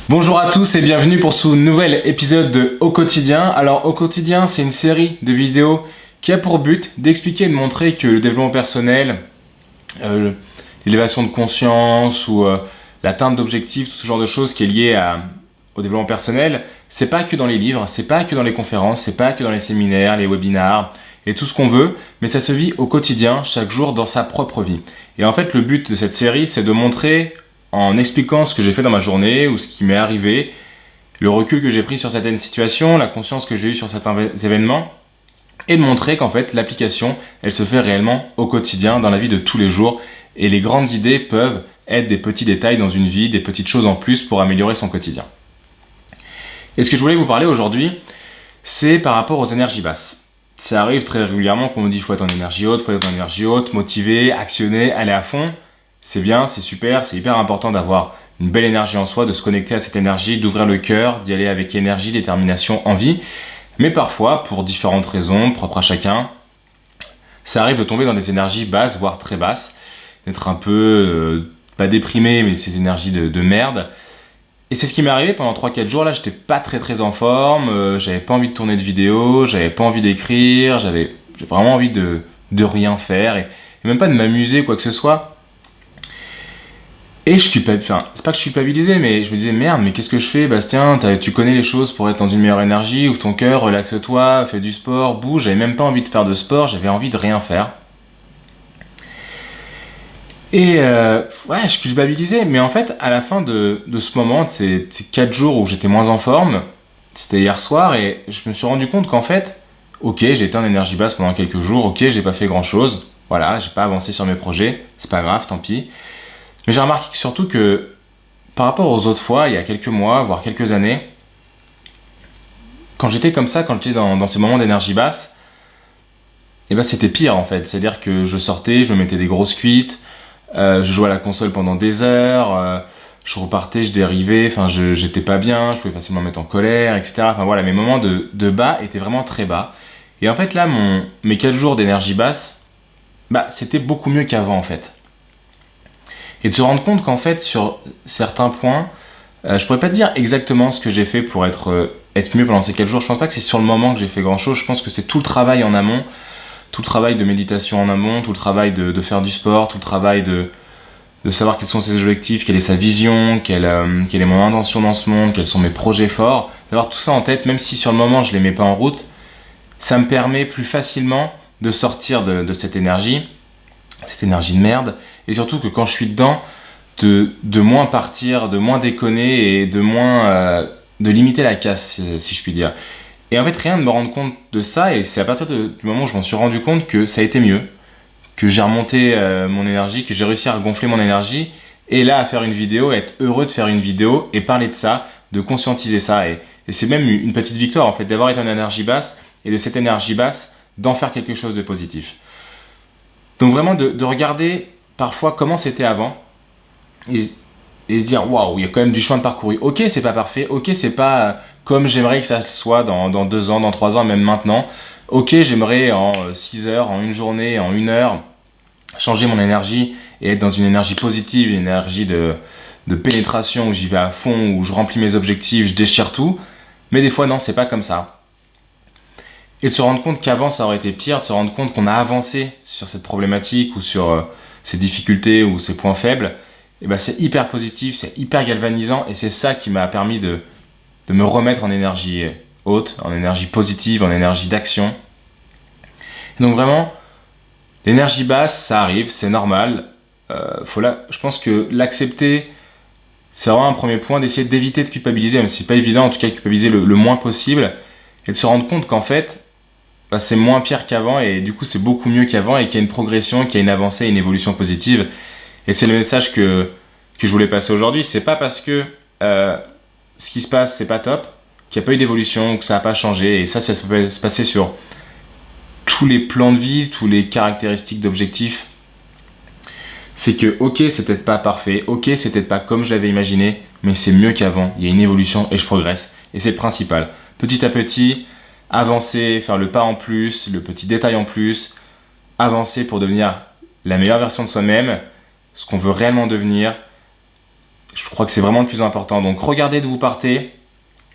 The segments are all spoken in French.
Bonjour à tous et bienvenue pour ce nouvel épisode de Au Quotidien. Alors Au Quotidien, c'est une série de vidéos qui a pour but d'expliquer et de montrer que le développement personnel, l'élévation de conscience ou l'atteinte d'objectifs, tout ce genre de choses qui est lié au développement personnel, c'est pas que dans les livres, c'est pas que dans les conférences, c'est pas que dans les séminaires, les webinars et tout ce qu'on veut, mais ça se vit au quotidien, chaque jour dans sa propre vie. Et en fait, le but de cette série, c'est de montrer en expliquant ce que j'ai fait dans ma journée ou ce qui m'est arrivé, le recul que j'ai pris sur certaines situations, la conscience que j'ai eue sur certains événements, et de montrer qu'en fait l'application, elle se fait réellement au quotidien, dans la vie de tous les jours, et les grandes idées peuvent être des petits détails dans une vie, des petites choses en plus pour améliorer son quotidien. Et ce que je voulais vous parler aujourd'hui, c'est par rapport aux énergies basses. Ça arrive très régulièrement qu'on nous dit qu'il faut être en énergie haute, motivé, actionner, aller à fond. C'est bien, c'est super, c'est hyper important d'avoir une belle énergie en soi, de se connecter à cette énergie, d'ouvrir le cœur, d'y aller avec énergie, détermination, envie. Mais parfois, pour différentes raisons, propres à chacun, ça arrive de tomber dans des énergies basses, voire très basses, d'être un peu, pas déprimé, mais ces énergies de merde. Et c'est ce qui m'est arrivé pendant 3-4 jours, là j'étais pas très en forme, j'avais pas envie de tourner de vidéo, j'avais pas envie d'écrire, j'avais vraiment envie de rien faire, et même pas de m'amuser, quoi que ce soit. Et c'est pas que je culpabilisais, mais je me disais, merde, mais qu'est-ce que je fais, Bastien? Tu connais les choses pour être dans une meilleure énergie, ouvre ton cœur, relaxe-toi, fais du sport, bouge. J'avais même pas envie de faire de sport, j'avais envie de rien faire. Et ouais, je culpabilisais, mais en fait, à la fin de ce moment, de ces 4 jours où j'étais moins en forme, c'était hier soir, et je me suis rendu compte qu'en fait, ok, j'ai été en énergie basse pendant quelques jours, ok, j'ai pas fait grand chose, voilà, j'ai pas avancé sur mes projets, c'est pas grave, tant pis. Mais j'ai remarqué surtout que par rapport aux autres fois, il y a quelques mois, voire quelques années, quand j'étais comme ça, quand j'étais dans ces moments d'énergie basse, eh ben c'était pire en fait. C'est-à-dire que je sortais, je me mettais des grosses cuites, je jouais à la console pendant des heures, je repartais, je dérivais, j'étais pas bien, je pouvais facilement me mettre en colère, etc. Enfin voilà, mes moments de bas étaient vraiment très bas. Et en fait là, mes 4 jours d'énergie basse, c'était beaucoup mieux qu'avant en fait. Et de se rendre compte qu'en fait, sur certains points, je pourrais pas te dire exactement ce que j'ai fait pour être mieux pendant ces 4 jours. Je pense pas que c'est sur le moment que j'ai fait grand chose. Je pense que c'est tout le travail en amont, tout le travail de méditation en amont, tout le travail de faire du sport, tout le travail de savoir quels sont ses objectifs, quelle est sa vision, quelle est mon intention dans ce monde, quels sont mes projets forts. D'avoir tout ça en tête, même si sur le moment je les mets pas en route, ça me permet plus facilement de sortir de cette énergie de merde, et surtout que quand je suis dedans, de moins partir, de moins déconner et de limiter la casse, si je puis dire. Et en fait, rien de me rendre compte de ça, et c'est à partir du moment où je m'en suis rendu compte que ça a été mieux, que j'ai remonté mon énergie, que j'ai réussi à gonfler mon énergie, et là à faire une vidéo, à être heureux de faire une vidéo et parler de ça, de conscientiser ça, et c'est même une petite victoire en fait, d'avoir été en énergie basse, et de cette énergie basse, d'en faire quelque chose de positif. Donc vraiment de regarder parfois comment c'était avant et se dire waouh, il y a quand même du chemin de parcouru. Ok, c'est pas parfait, ok, c'est pas comme j'aimerais que ça soit dans 2 ans, dans 3 ans, même maintenant. Ok, j'aimerais en 6 heures, en une journée, en 1 heure, changer mon énergie et être dans une énergie positive, une énergie de pénétration où j'y vais à fond, où je remplis mes objectifs, je déchire tout. Mais des fois, non, c'est pas comme ça. Et de se rendre compte qu'avant ça aurait été pire, de se rendre compte qu'on a avancé sur cette problématique ou sur ces difficultés ou ces points faibles, et c'est hyper positif, c'est hyper galvanisant, et c'est ça qui m'a permis de me remettre en énergie haute, en énergie positive, en énergie d'action. Et donc vraiment, l'énergie basse, ça arrive, c'est normal. Je pense que l'accepter, c'est vraiment un premier point, d'essayer d'éviter de culpabiliser, même si c'est pas évident, en tout cas culpabiliser le moins possible, et de se rendre compte qu'en fait, c'est moins pire qu'avant, et du coup c'est beaucoup mieux qu'avant, et qu'il y a une progression, qu'il y a une avancée, une évolution positive. Et c'est le message que je voulais passer aujourd'hui. C'est pas parce que ce qui se passe c'est pas top qu'il n'y a pas eu d'évolution ou que ça n'a pas changé, et ça peut se passer sur tous les plans de vie, tous les caractéristiques d'objectifs. C'est que ok, c'est peut-être pas parfait, ok, c'est peut-être pas comme je l'avais imaginé, mais c'est mieux qu'avant, il y a une évolution et je progresse, et c'est le principal. Petit à petit, avancer, faire le pas en plus, le petit détail en plus, avancer pour devenir la meilleure version de soi-même, ce qu'on veut réellement devenir, Je crois que c'est vraiment le plus important. Donc regardez d'où vous partez,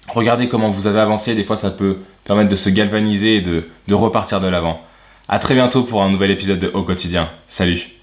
regardez comment vous avez avancé. Des fois, ça peut permettre de se galvaniser et de repartir de l'avant. À très bientôt pour un nouvel épisode de Au quotidien. Salut!